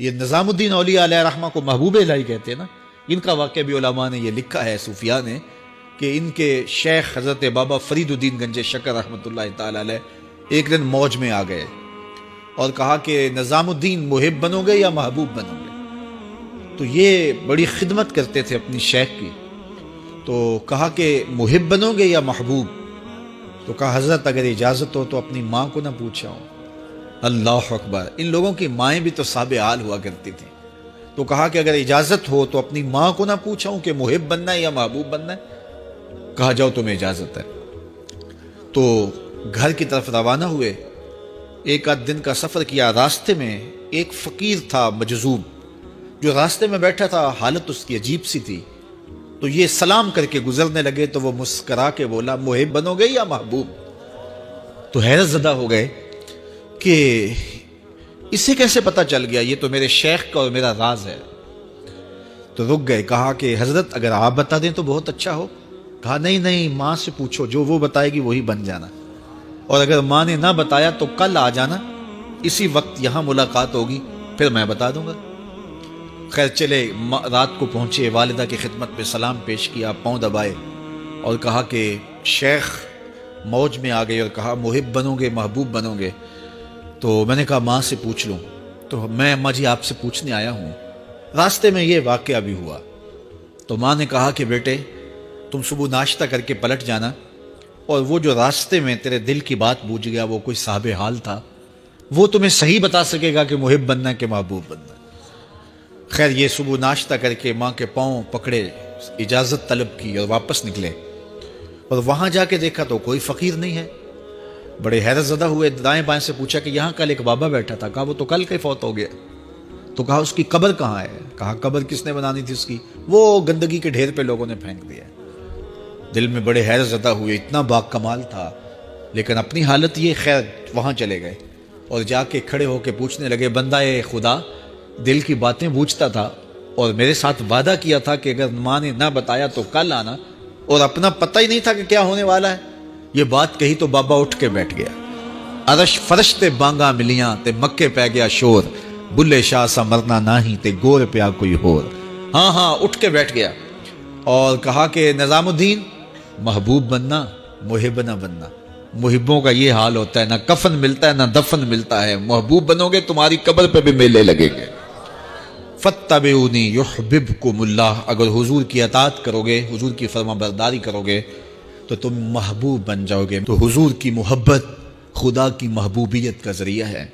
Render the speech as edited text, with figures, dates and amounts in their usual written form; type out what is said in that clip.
یہ نظام الدین اولیاء علیہ رحمہ کو محبوب الہی کہتے ہیں نا. ان کا واقعہ بھی علماء نے یہ لکھا ہے، صوفیاء نے، کہ ان کے شیخ حضرت بابا فرید الدین گنج شکر رحمۃ اللہ تعالی علیہ ایک دن موج میں آ گئے اور کہا کہ نظام الدین محب بنو گے یا محبوب بنو گے؟ تو یہ بڑی خدمت کرتے تھے اپنی شیخ کی، تو کہا کہ محب بنو گے یا محبوب؟ تو کہا حضرت اگر اجازت ہو تو اپنی ماں کو نہ پوچھاؤں. اللہ اکبر! ان لوگوں کی مائیں بھی تو صاحب حال ہوا کرتی تھیں. تو کہا کہ اگر اجازت ہو تو اپنی ماں کو نہ پوچھاؤں کہ محب بننا ہے یا محبوب بننا ہے؟ کہا جاؤ تمہیں اجازت ہے. تو گھر کی طرف روانہ ہوئے. ایک آدھ دن کا سفر کیا. راستے میں ایک فقیر تھا مجذوب، جو راستے میں بیٹھا تھا، حالت اس کی عجیب سی تھی. تو یہ سلام کر کے گزرنے لگے تو وہ مسکرا کے بولا محب بنو گے یا محبوب؟ تو حیرت زدہ ہو گئے کہ اسے کیسے پتہ چل گیا، یہ تو میرے شیخ کا اور میرا راز ہے. تو رک گئے. کہا کہ حضرت اگر آپ بتا دیں تو بہت اچھا ہو. کہا نہیں ماں سے پوچھو، جو وہ بتائے گی وہی بن جانا، اور اگر ماں نے نہ بتایا تو کل آ جانا، اسی وقت یہاں ملاقات ہوگی، پھر میں بتا دوں گا. خیر چلے، رات کو پہنچے، والدہ کی خدمت میں سلام پیش کیا، پاؤں دبائے اور کہا کہ شیخ موج میں آ گئے اور کہا محب بنو گے محبوب بنو گے؟ تو میں نے کہا ماں سے پوچھ لوں. تو میں اماں جی آپ سے پوچھنے آیا ہوں. راستے میں یہ واقعہ بھی ہوا. تو ماں نے کہا کہ بیٹے تم صبح ناشتہ کر کے پلٹ جانا، اور وہ جو راستے میں تیرے دل کی بات بوجھ گیا، وہ کوئی صاحب حال تھا، وہ تمہیں صحیح بتا سکے گا کہ محب بننا ہے کہ محبوب بننا ہے. خیر یہ صبح ناشتہ کر کے ماں کے پاؤں پکڑے، اجازت طلب کی اور واپس نکلے. اور وہاں جا کے دیکھا تو کوئی فقیر نہیں ہے. بڑے حیرت زدہ ہوئے. دائیں بائیں سے پوچھا کہ یہاں کل ایک بابا بیٹھا تھا. کہا وہ تو کل کے فوت ہو گیا. تو کہا اس کی قبر کہاں ہے؟ کہا قبر کس نے بنانی تھی اس کی؟ وہ گندگی کے ڈھیر پہ لوگوں نے پھینک دیا. دل میں بڑے حیرت زدہ ہوئے. اتنا با کمال تھا، لیکن اپنی حالت یہ. خیر وہاں چلے گئے اور جا کے کھڑے ہو کے پوچھنے لگے بندہ خدا دل کی باتیں بوجھتا تھا اور میرے ساتھ وعدہ کیا تھا کہ اگر ماں نے نہ بتایا تو کل آنا، اور اپنا پتہ ہی نہیں تھا کہ کیا ہونے والا ہے. یہ بات کہی تو بابا اٹھ کے بیٹھ گیا. عرش فرش تے بانگا ملیاں تے مکے پہ گیا شور، بلے شاہ سا مرنا نہیں تے گور پیا کوئی ہور. ہاں اٹھ کے بیٹھ گیا اور کہا کہ نظام الدین محبوب بننا محب نہ بننا. محبوں کا یہ حال ہوتا ہے، نہ کفن ملتا ہے نہ دفن ملتا ہے. محبوب بنو گے تمہاری قبر پہ بھی میلے لگیں گے. فاتبعونی یحببکم اللہ. اگر حضور کی اطاعت کرو گے، حضور کی فرما برداری کرو گے تو تم محبوب بن جاؤ گے. تو حضور کی محبت خدا کی محبوبیت کا ذریعہ ہے.